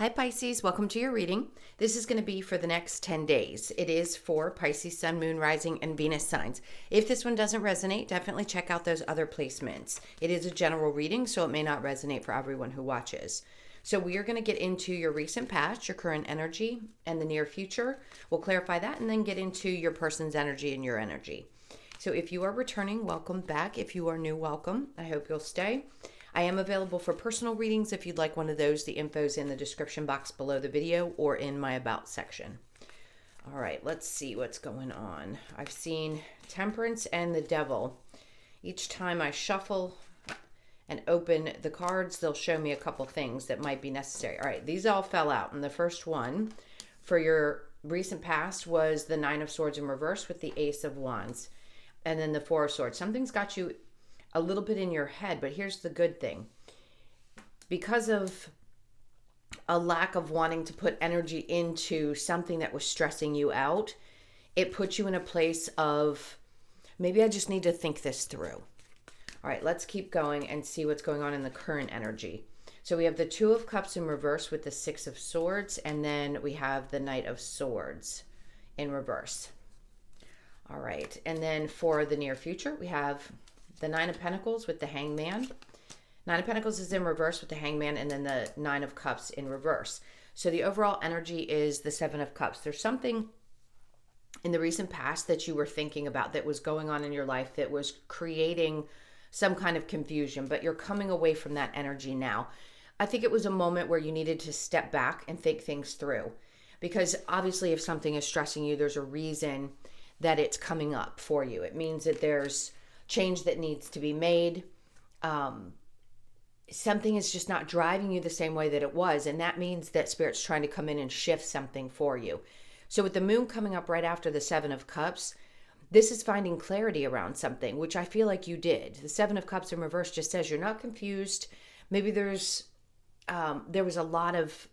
Hi Pisces, welcome to your reading. This is going to be for the next 10 days. It is for Pisces, Sun, Moon, Rising, and Venus signs. If this one doesn't resonate, definitely check out those other placements. It is a general reading, so it may not resonate for everyone who watches. So we are going to get into your recent past, your current energy, and the near future. We'll clarify that and then get into your person's energy and your energy. So if you are returning, welcome back. If you are new, welcome. I hope you'll stay. I am available for personal readings if you'd like one of those. The info's in the description box below the video or in my About section. All right, let's see what's going on. I've seen Temperance and the Devil. Each time I shuffle and open the cards, they'll show me a couple things that might be necessary. All right, these all fell out. And the first one for your recent past was the Nine of Swords in reverse with the Ace of Wands. And then the Four of Swords. Something's got you a little bit in your head, but here's the good thing. Because of a lack of wanting to put energy into something that was stressing you out, it puts you in a place of, maybe I just need to think this through. All right, let's keep going and see what's going on in the current energy. So we have the Two of Cups in reverse with the Six of Swords, and then we have the Knight of Swords in reverse. All right, and then for the near future, we have the Nine of Pentacles with the Hangman. Nine of Pentacles is in reverse with the Hangman, and then the Nine of Cups in reverse. So the overall energy is the Seven of Cups. There's something in the recent past that you were thinking about that was going on in your life that was creating some kind of confusion, but you're coming away from that energy now. I think it was a moment where you needed to step back and think things through, because obviously if something is stressing you, there's a reason that it's coming up for you. It means that there's change that needs to be made. Something is just not driving you the same way that it was, and that means that Spirit's trying to come in and shift something for you. So with the moon coming up right after the Seven of Cups, this is finding clarity around something, which I feel like you did. The Seven of Cups in reverse just says you're not confused. Maybe there was a lot of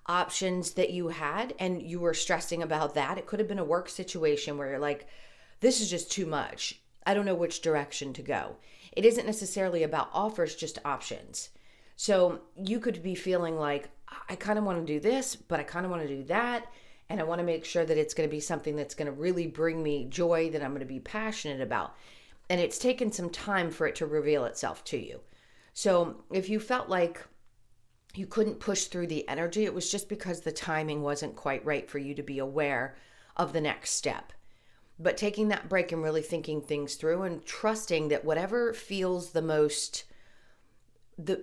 options that you had and you were stressing about that. It could have been a work situation where you're like, this is just too much. I don't know which direction to go. It isn't necessarily about offers, just options. So you could be feeling like, I kind of want to do this, but I kind of want to do that. And I want to make sure that it's going to be something that's going to really bring me joy, that I'm going to be passionate about. And it's taken some time for it to reveal itself to you. So if you felt like you couldn't push through the energy, it was just because the timing wasn't quite right for you to be aware of the next step. But taking that break and really thinking things through and trusting that whatever feels the most, how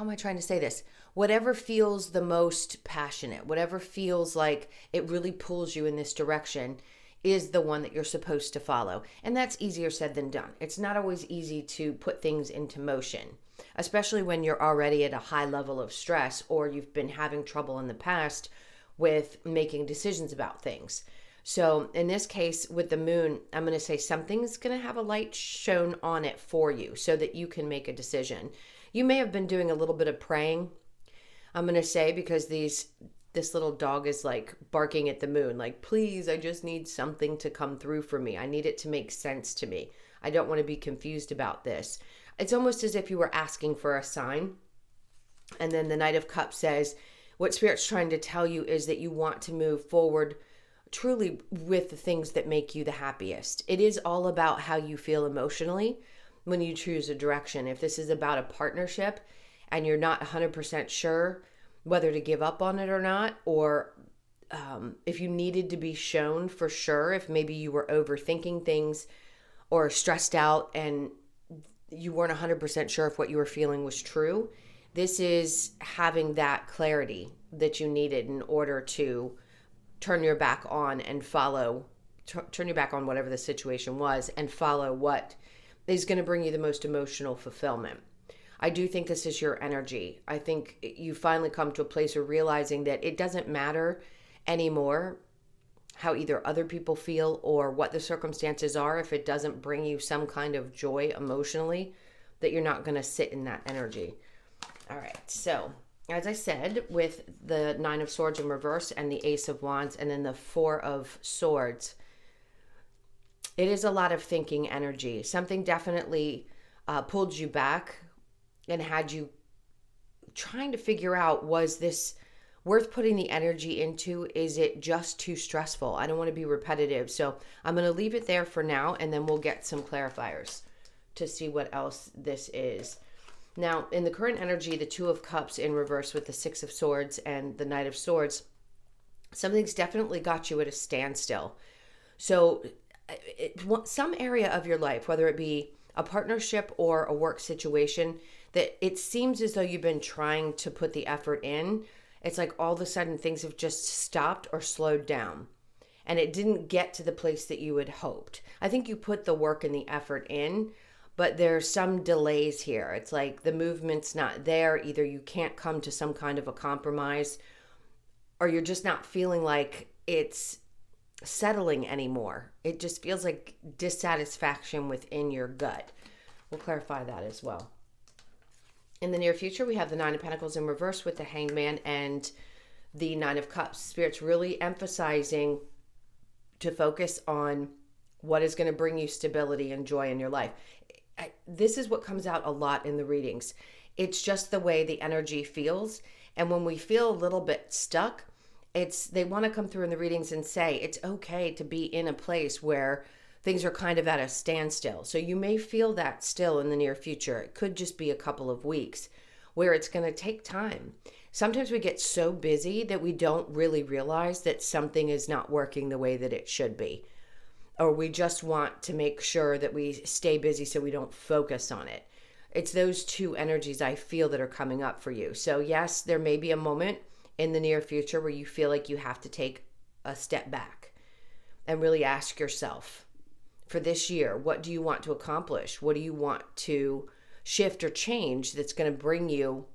am I trying to say this? Whatever feels the most passionate, whatever feels like it really pulls you in this direction is the one that you're supposed to follow. And that's easier said than done. It's not always easy to put things into motion, especially when you're already at a high level of stress or you've been having trouble in the past with making decisions about things. So in this case with the moon, I'm going to say something's going to have a light shown on it for you so that you can make a decision. You may have been doing a little bit of praying, I'm going to say, because this little dog is like barking at the moon, like, please, I just need something to come through for me. I need it to make sense to me. I don't want to be confused about this. It's almost as if you were asking for a sign. And then the Knight of Cups says, what Spirit's trying to tell you is that you want to move forward truly with the things that make you the happiest. It is all about how you feel emotionally when you choose a direction. If this is about a partnership and you're not 100% sure whether to give up on it or not, or if you needed to be shown for sure, if maybe you were overthinking things or stressed out and you weren't 100% sure if what you were feeling was true, this is having that clarity that you needed in order to turn your back on and turn your back on whatever the situation was and follow what is going to bring you the most emotional fulfillment. I do think this is your energy. I think you finally come to a place of realizing that it doesn't matter anymore how either other people feel or what the circumstances are. If it doesn't bring you some kind of joy emotionally, that you're not going to sit in that energy. All right, so as I said, with the Nine of Swords in reverse and the Ace of Wands and then the Four of Swords, it is a lot of thinking energy. Something definitely pulled you back and had you trying to figure out, was this worth putting the energy into? Is it just too stressful? I don't want to be repetitive. So I'm going to leave it there for now, and then we'll get some clarifiers to see what else this is. Now, in the current energy, the Two of Cups in reverse with the Six of Swords and the Knight of Swords, something's definitely got you at a standstill. So some area of your life, whether it be a partnership or a work situation, that it seems as though you've been trying to put the effort in, it's like all of a sudden things have just stopped or slowed down. And it didn't get to the place that you had hoped. I think you put the work and the effort in, but there's some delays here. It's like the movement's not there. Either you can't come to some kind of a compromise, or you're just not feeling like it's settling anymore. It just feels like dissatisfaction within your gut. We'll clarify that as well. In the near future, we have the Nine of Pentacles in reverse with the Hangman and the Nine of Cups. Spirit's really emphasizing to focus on what is going to bring you stability and joy in your life. This is what comes out a lot in the readings. It's just the way the energy feels. And when we feel a little bit stuck, they want to come through in the readings and say it's okay to be in a place where things are kind of at a standstill. So you may feel that still in the near future. It could just be a couple of weeks where it's going to take time. Sometimes we get so busy that we don't really realize that something is not working the way that it should be. Or we just want to make sure that we stay busy so we don't focus on it. It's those two energies I feel that are coming up for you. So yes, there may be a moment in the near future where you feel like you have to take a step back and really ask yourself, for this year, what do you want to accomplish? What do you want to shift or change that's going to bring you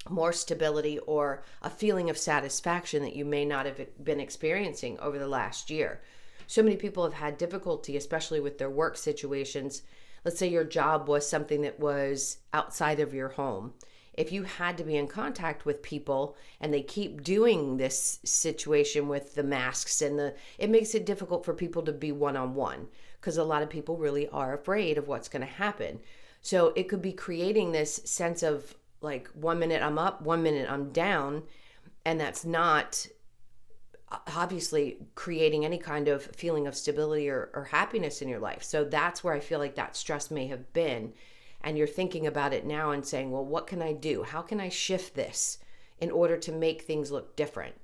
more stability or a feeling of satisfaction that you may not have been experiencing over the last year? So many people have had difficulty, especially with their work situations. Let's say your job was something that was outside of your home. If you had to be in contact with people and they keep doing this situation with the masks and it makes it difficult for people to be one-on-one, because a lot of people really are afraid of what's going to happen. So it could be creating this sense of like 1 minute I'm up, 1 minute I'm down, and that's not obviously creating any kind of feeling of stability or happiness in your life. So that's where I feel like that stress may have been. And you're thinking about it now and saying, well, what can I do? How can I shift this in order to make things look different?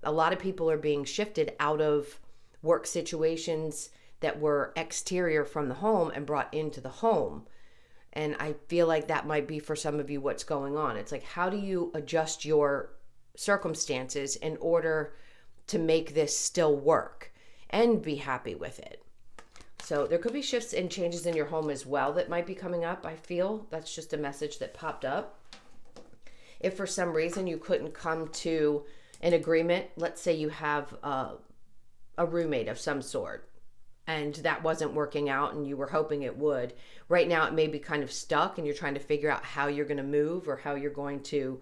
A lot of people are being shifted out of work situations that were exterior from the home and brought into the home. And I feel like that might be for some of you what's going on. It's like, how do you adjust your circumstances in order to make this still work and be happy with it? So there could be shifts and changes in your home as well that might be coming up. I feel that's just a message that popped up. If for some reason you couldn't come to an agreement, let's say you have a roommate of some sort and that wasn't working out and you were hoping it would. Right now it may be kind of stuck and you're trying to figure out how you're going to move or how you're going to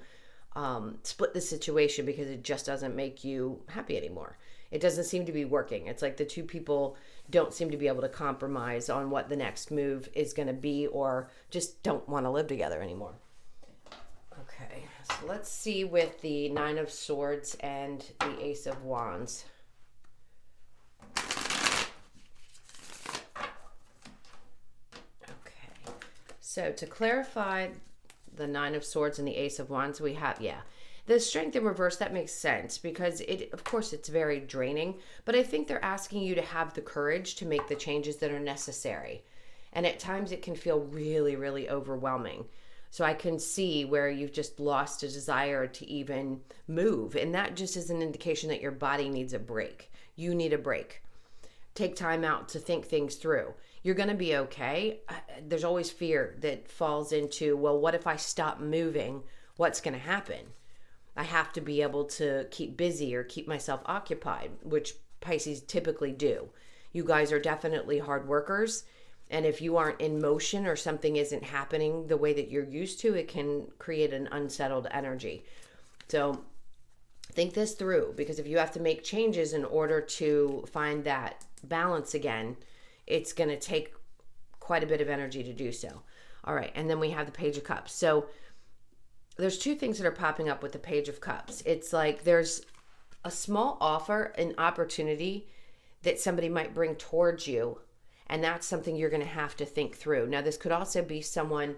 split the situation because it just doesn't make you happy anymore. It doesn't seem to be working. It's like the two people don't seem to be able to compromise on what the next move is going to be, or just don't want to live together anymore. Okay, so let's see with the Nine of Swords and the Ace of Wands. Okay, so to clarify the Nine of Swords and the Ace of Wands, we have, the Strength in reverse, that makes sense because of course it's very draining, but I think they're asking you to have the courage to make the changes that are necessary. And at times it can feel really, really overwhelming. So I can see where you've just lost a desire to even move. And that just is an indication that your body needs a break. You need a break. Take time out to think things through. You're going to be okay. There's always fear that falls into, well, what if I stop moving? What's going to happen? I have to be able to keep busy or keep myself occupied, which Pisces typically do. You guys are definitely hard workers. And if you aren't in motion or something isn't happening the way that you're used to, it can create an unsettled energy. So think this through, because if you have to make changes in order to find that balance again, it's going to take quite a bit of energy to do so. All right. And then we have the Page of Cups. So there's two things that are popping up with the Page of Cups. It's like there's a small offer, an opportunity that somebody might bring towards you, and that's something you're going to have to think through. Now, this could also be someone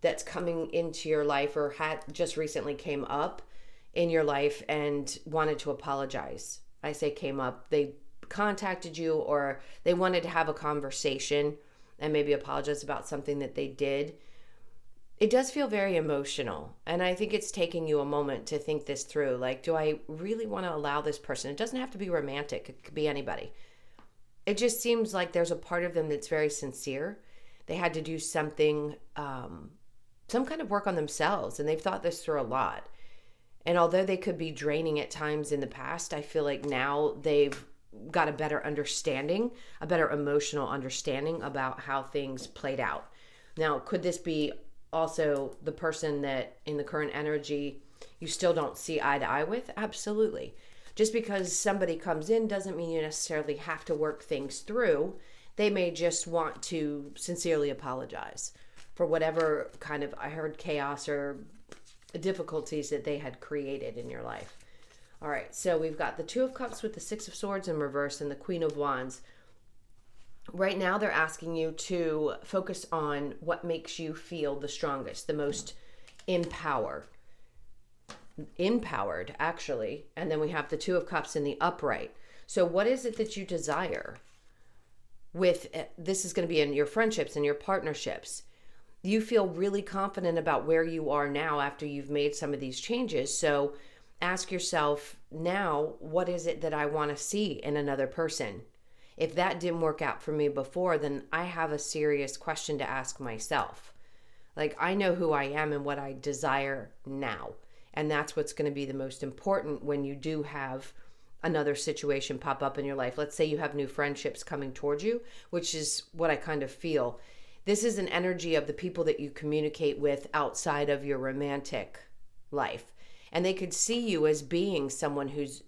that's coming into your life or had just recently came up in your life and wanted to apologize. I say came up, they contacted you or they wanted to have a conversation and maybe apologize about something that they did. It does feel very emotional, and I think it's taking you a moment to think this through. Like, do I really want to allow this person? It doesn't have to be romantic. It could be anybody. It just seems like there's a part of them that's very sincere. They had to do something, some kind of work on themselves, and they've thought this through a lot. And although they could be draining at times in the past, I feel like now they've got a better understanding, a better emotional understanding about how things played out. Now, could this be also the person that in the current energy you still don't see eye to eye with? Absolutely. Just because somebody comes in doesn't mean you necessarily have to work things through. They may just want to sincerely apologize for whatever kind of, I heard, chaos or difficulties that they had created in your life. All right, so we've got the Two of Cups with the Six of Swords in reverse and the Queen of Wands. Right now, they're asking you to focus on what makes you feel the strongest, the most empowered, actually. And then we have the Two of Cups in the upright. So what is it that you desire? This is going to be in your friendships and your partnerships. You feel really confident about where you are now after you've made some of these changes. So ask yourself now, what is it that I want to see in another person? If that didn't work out for me before, then I have a serious question to ask myself. Like, I know who I am and what I desire now. And that's what's going to be the most important when you do have another situation pop up in your life. Let's say you have new friendships coming towards you, which is what I kind of feel. This is an energy of the people that you communicate with outside of your romantic life. And they could see you as being someone who's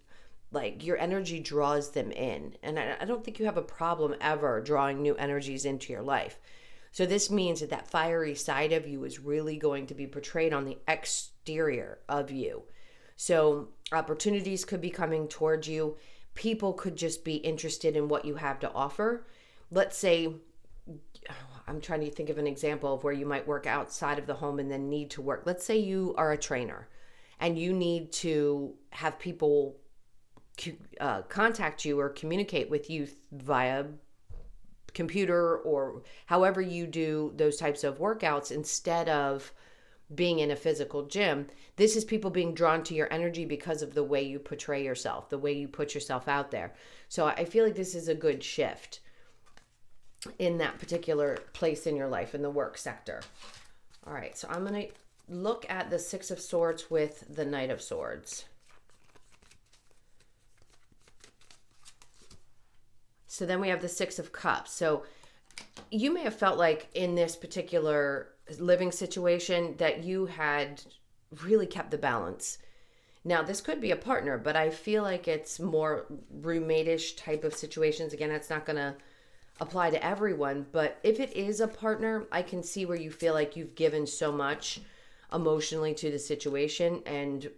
like, your energy draws them in. And I don't think you have a problem ever drawing new energies into your life. So this means that that fiery side of you is really going to be portrayed on the exterior of you. So opportunities could be coming towards you. People could just be interested in what you have to offer. Let's say, I'm trying to think of an example of where you might work outside of the home and then need to work. Let's say you are a trainer and you need to have people contact you or communicate with you via computer or however you do those types of workouts instead of being in a physical gym. This is people being drawn to your energy because of the way you portray yourself, the way you put yourself out there. So I feel like this is a good shift in that particular place in your life, in the work sector. All right, so I'm going to look at the Six of Swords with the Knight of Swords. So then we have the Six of Cups. So you may have felt like in this particular living situation that you had really kept the balance. Now, this could be a partner, but I feel like it's more roommate-ish type of situations. Again, it's not going to apply to everyone, but if it is a partner, I can see where you feel like you've given so much emotionally to the situation and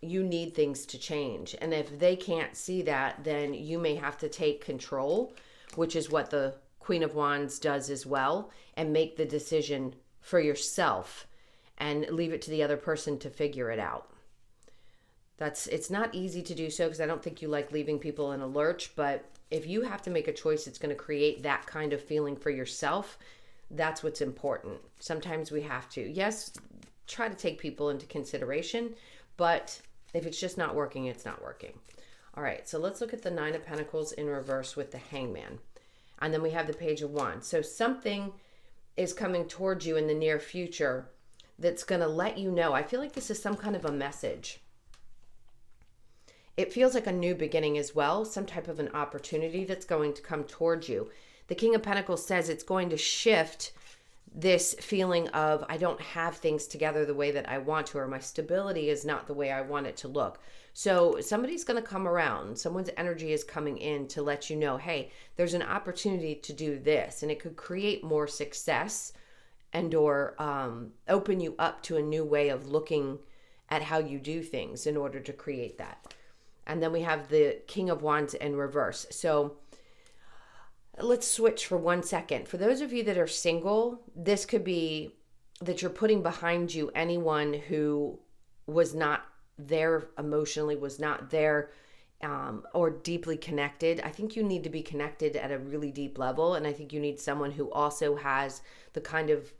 you need things to change. And if they can't see that, then you may have to take control, which is what the Queen of Wands does as well, and make the decision for yourself and leave it to the other person to figure it out. It's not easy to do so because I don't think you like leaving people in a lurch, but if you have to make a choice that's going to create that kind of feeling for yourself, that's what's important. Sometimes we have to, yes, try to take people into consideration, but if it's just not working, it's not working. All right, so let's look at the Nine of Pentacles in reverse with the Hangman. And then we have the Page of Wands. So something is coming towards you in the near future that's going to let you know. I feel like this is some kind of a message. It feels like a new beginning as well, some type of an opportunity that's going to come towards you. The King of Pentacles says it's going to shift this feeling of I don't have things together the way that I want to, or my stability is not the way I want it to look. So somebody's going to come around. Someone's energy is coming in to let you know, hey, there's an opportunity to do this, and it could create more success and or open you up to a new way of looking at how you do things in order to create that. And then we have the King of Wands in reverse. So let's switch for 1 second. For those of you that are single, this could be that you're putting behind you anyone who was not there emotionally, was not there, or deeply connected. I think you need to be connected at a really deep level. And I think you need someone who also has the kind of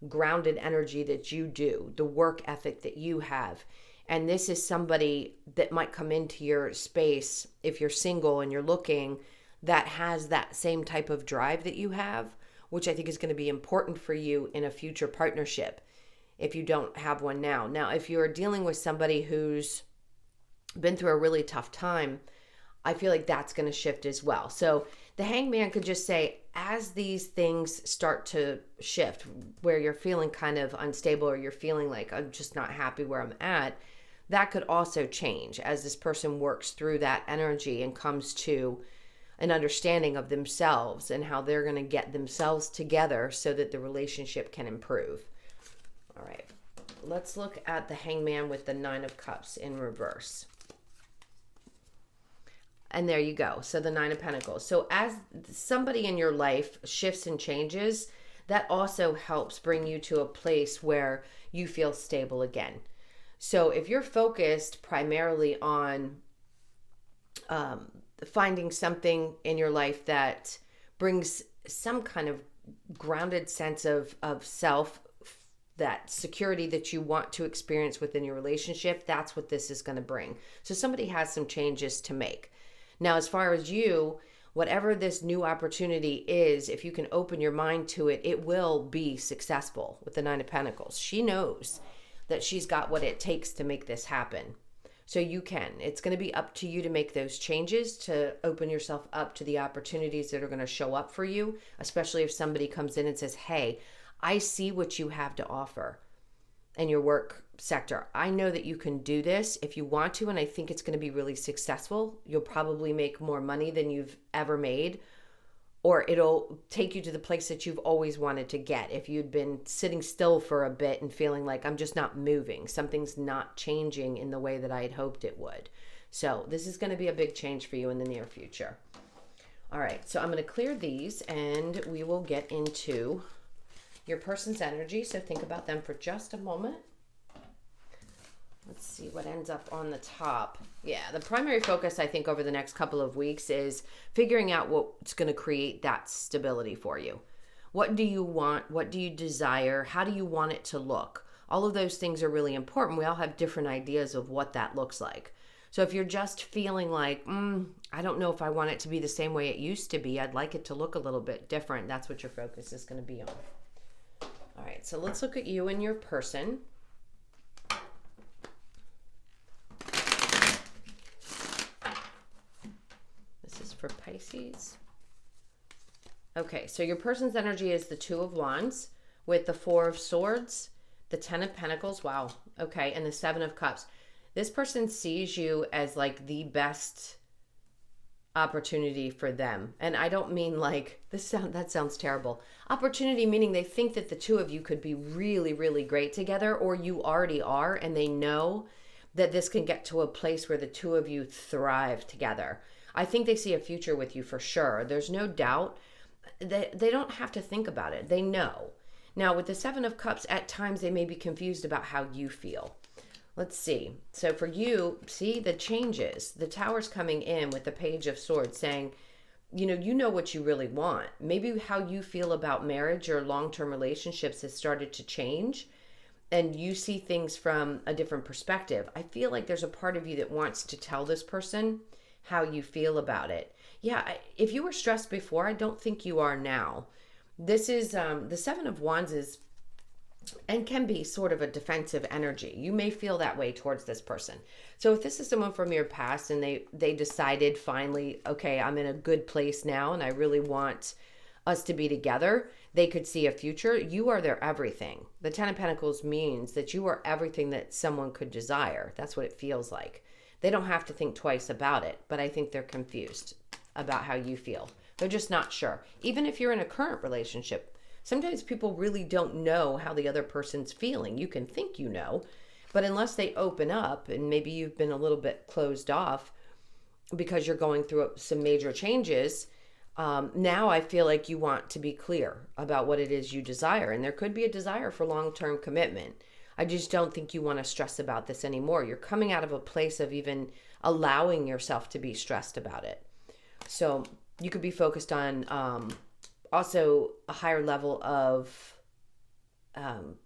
grounded energy that you do, the work ethic that you have. And this is somebody that might come into your space if you're single and you're looking, that has that same type of drive that you have, which I think is going to be important for you in a future partnership if you don't have one now. Now, if you're dealing with somebody who's been through a really tough time, I feel like that's going to shift as well. So the Hangman could just say, as these things start to shift, where you're feeling kind of unstable or you're feeling like I'm just not happy where I'm at, that could also change as this person works through that energy and comes to an understanding of themselves and how they're going to get themselves together so that the relationship can improve. All right, let's look at the Hangman with the Nine of Cups in reverse. And there you go. So the Nine of Pentacles. So as somebody in your life shifts and changes, that also helps bring you to a place where you feel stable again. So if you're focused primarily on finding something in your life that brings some kind of grounded sense of self, that security that you want to experience within your relationship, that's what this is going to bring. So somebody has some changes to make. Now, as far as you, whatever this new opportunity is, if you can open your mind to it, it will be successful with the Nine of Pentacles. She knows that she's got what it takes to make this happen. So you can. It's going to be up to you to make those changes, to open yourself up to the opportunities that are going to show up for you, especially if somebody comes in and says, hey, I see what you have to offer in your work sector. I know that you can do this if you want to, and I think it's going to be really successful. You'll probably make more money than you've ever made, or it'll take you to the place that you've always wanted to get. If you'd been sitting still for a bit and feeling like I'm just not moving, something's not changing in the way that I had hoped it would. So this is going to be a big change for you in the near future. All right, so I'm going to clear these and we will get into your person's energy. So think about them for just a moment. Let's see what ends up on the top. Yeah, the primary focus, I think, over the next couple of weeks is figuring out what's going to create that stability for you. What do you want? What do you desire? How do you want it to look? All of those things are really important. We all have different ideas of what that looks like. So if you're just feeling like, I don't know if I want it to be the same way it used to be, I'd like it to look a little bit different, that's what your focus is going to be on. All right, so let's look at you and your person. For Pisces. Okay, so your person's energy is the Two of Wands with the Four of Swords, the Ten of Pentacles, wow, okay, and the Seven of Cups. This person sees you as like the best opportunity for them. And I don't mean like, that sounds terrible. Opportunity meaning they think that the two of you could be really, really great together, or you already are, and they know that this can get to a place where the two of you thrive together. I think they see a future with you for sure. There's no doubt. They don't have to think about it. They know. Now, with the Seven of Cups, at times they may be confused about how you feel. Let's see. So for you, see the changes. The Tower's coming in with the Page of Swords saying, you know what you really want. Maybe how you feel about marriage or long-term relationships has started to change, and you see things from a different perspective. I feel like there's a part of you that wants to tell this person how you feel about it. Yeah, if you were stressed before, I don't think you are now. This is the Seven of Wands is and can be sort of a defensive energy. You may feel that way towards this person. So if this is someone from your past and they decided finally, okay, I'm in a good place now and I really want us to be together, they could see a future. You are their everything. The Ten of Pentacles means that you are everything that someone could desire. That's what it feels like. They don't have to think twice about it, but I think they're confused about how you feel. They're just not sure. Even if you're in a current relationship, Sometimes people really don't know how the other person's feeling. You can think you know, but unless they open up, and maybe you've been a little bit closed off because you're going through some major changes, now I feel like you want to be clear about what it is you desire. And there could be a desire for long-term commitment. I just don't think you want to stress about this anymore. You're coming out of a place of even allowing yourself to be stressed about it. So you could be focused on also a higher level of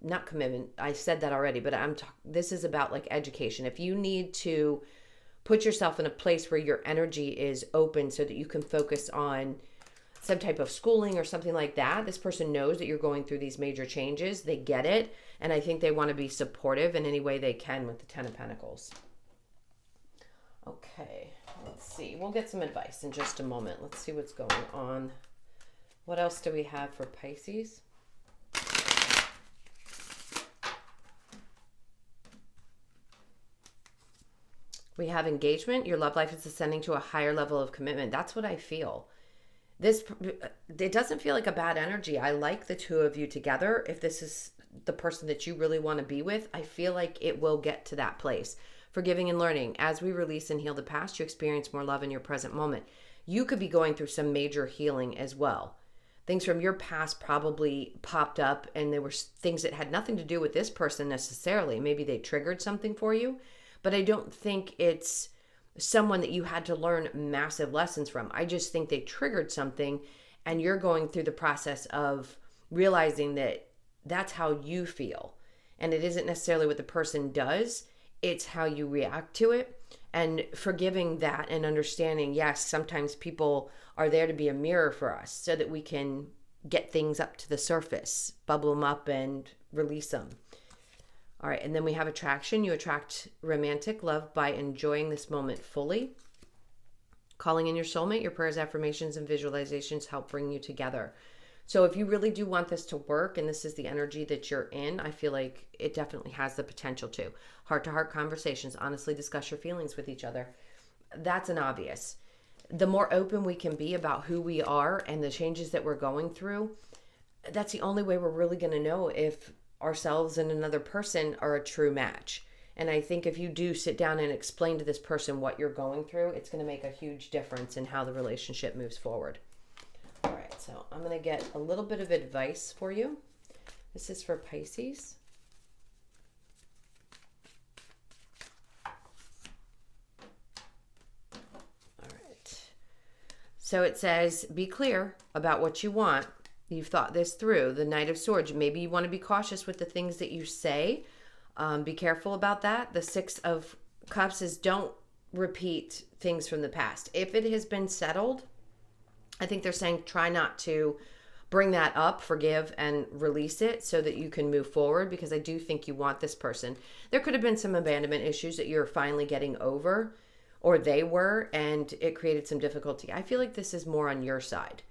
not commitment. I said that already, but this is about like education. If you need to put yourself in a place where your energy is open so that you can focus on some type of schooling or something like that, this person knows that you're going through these major changes. They get it. And I think they want to be supportive in any way they can with the Ten of Pentacles. Okay, let's see. We'll get some advice in just a moment. Let's see what's going on. What else do we have for Pisces? We have engagement. Your love life is ascending to a higher level of commitment. That's what I feel. It doesn't feel like a bad energy. I like the two of you together. If this is the person that you really want to be with, I feel like it will get to that place. Forgiving and learning. As we release and heal the past, you experience more love in your present moment. You could be going through some major healing as well. Things from your past probably popped up, and there were things that had nothing to do with this person necessarily. Maybe they triggered something for you, but I don't think it's someone that you had to learn massive lessons from. I just think they triggered something, and you're going through the process of realizing that that's how you feel. And it isn't necessarily what the person does, it's how you react to it. And forgiving that and understanding, yes, sometimes people are there to be a mirror for us so that we can get things up to the surface, bubble them up and release them. All right, and then we have attraction. You attract romantic love by enjoying this moment fully. Calling in your soulmate, your prayers, affirmations, and visualizations help bring you together. So if you really do want this to work, and this is the energy that you're in, I feel like it definitely has the potential to. Heart-to-heart conversations, honestly discuss your feelings with each other. That's an obvious. The more open we can be about who we are and the changes that we're going through, that's the only way we're really going to know if ourselves and another person are a true match. And I think if you do sit down and explain to this person what you're going through, it's going to make a huge difference in how the relationship moves forward. All right, so I'm going to get a little bit of advice for you. This is for Pisces. All right. So it says, be clear about what you want. You've thought this through. The Knight of Swords. Maybe you want to be cautious with the things that you say. Be careful about that. The Six of Cups is don't repeat things from the past. If it has been settled, I think they're saying try not to bring that up, forgive and release it so that you can move forward, because I do think you want this person. There could have been some abandonment issues that you're finally getting over, or they were, and it created some difficulty. I feel like this is more on your side,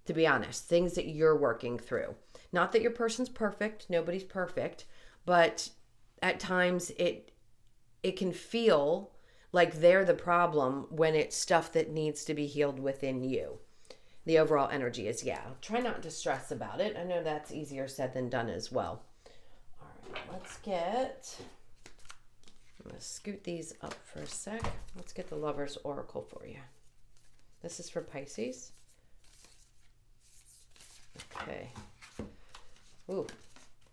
to be honest, things that you're working through. Not that your person's perfect, nobody's perfect, but at times it can feel like they're the problem when it's stuff that needs to be healed within you. The overall energy is, try not to stress about it. I know that's easier said than done as well. All right, I'm going to scoot these up for a sec. Let's get the Lover's Oracle for you. This is for Pisces. Okay. Ooh,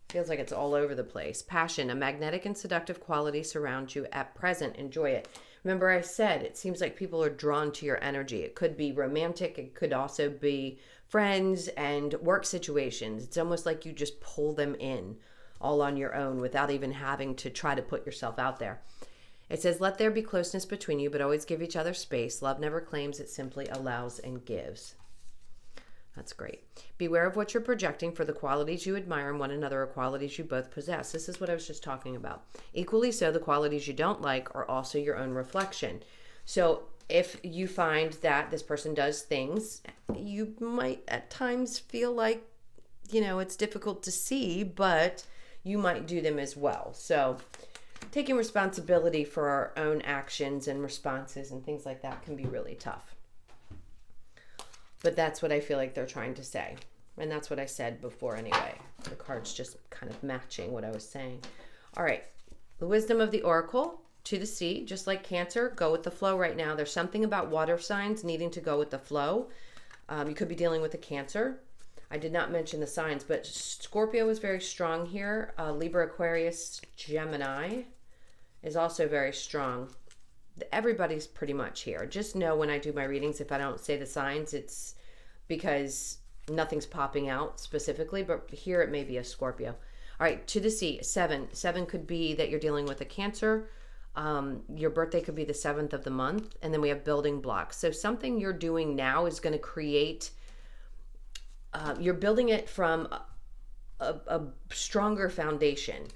feels like it's all over the place. Passion, a magnetic and seductive quality surrounds you at present. Enjoy it. Remember I said, it seems like people are drawn to your energy. It could be romantic. It could also be friends and work situations. It's almost like you just pull them in all on your own without even having to try to put yourself out there. It says, let there be closeness between you, but always give each other space. Love never claims, it simply allows and gives. That's great. Beware of what you're projecting, for the qualities you admire in one another are qualities you both possess. This is what I was just talking about. Equally so, the qualities you don't like are also your own reflection. So if you find that this person does things, you might at times feel like, it's difficult to see, but you might do them as well. So taking responsibility for our own actions and responses and things like that can be really tough. But that's what I feel like they're trying to say. And that's what I said before anyway. The cards just kind of matching what I was saying. All right. The wisdom of the oracle, to the sea, just like Cancer, go with the flow right now. There's something about water signs needing to go with the flow. You could be dealing with a Cancer. I did not mention the signs, but Scorpio is very strong here. Libra, Aquarius, Gemini is also very strong. Everybody's pretty much here. Just know when I do my readings, if I don't say the signs, it's because nothing's popping out specifically, but here it may be a Scorpio. All right, to the sea, 7. 7 could be that you're dealing with a Cancer. Your birthday could be the 7th of the month. And then we have building blocks. So something you're doing now is going to create, you're building it from a stronger foundation.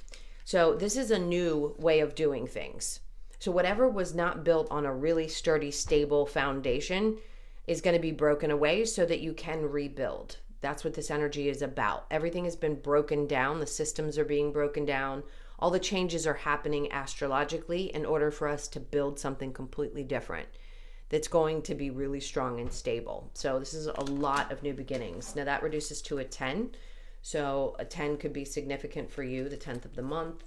So this is a new way of doing things. So whatever was not built on a really sturdy, stable foundation is going to be broken away so that you can rebuild. That's what this energy is about. Everything has been broken down. The systems are being broken down. All the changes are happening astrologically in order for us to build something completely different that's going to be really strong and stable. So this is a lot of new beginnings. Now that reduces to a 10. So a 10 could be significant for you, the 10th of the month.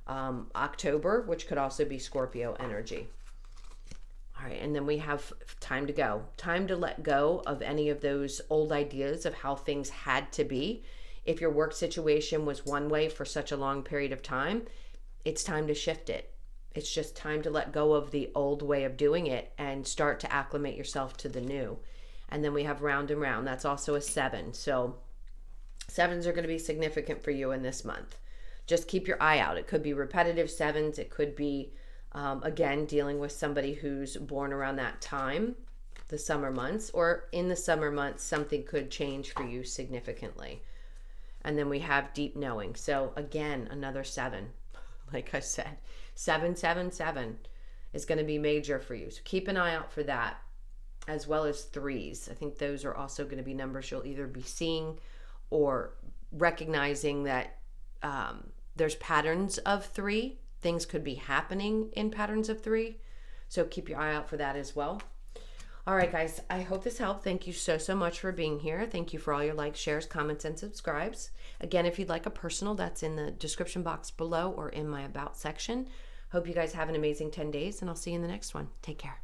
October, which could also be Scorpio energy. All right, and then we have time to go. Time to let go of any of those old ideas of how things had to be. If your work situation was one way for such a long period of time, it's time to shift it. It's just time to let go of the old way of doing it and start to acclimate yourself to the new. And then we have round and round. That's also a 7. So 7s are going to be significant for you in this month. Just keep your eye out. It could be repetitive 7s. It could be, again, dealing with somebody who's born around that time, the summer months, or in the summer months, something could change for you significantly. And then we have deep knowing. So again, another 7. Like I said, 777 is going to be major for you. So keep an eye out for that, as well as 3s. I think those are also going to be numbers you'll either be seeing or recognizing that there's patterns of 3. Things could be happening in patterns of 3. So keep your eye out for that as well. All right, guys, I hope this helped. Thank you so much for being here. Thank you for all your likes, shares, comments, and subscribes. Again, if you'd like a personal, that's in the description box below or in my About section. Hope you guys have an amazing 10 days, and I'll see you in the next one. Take care.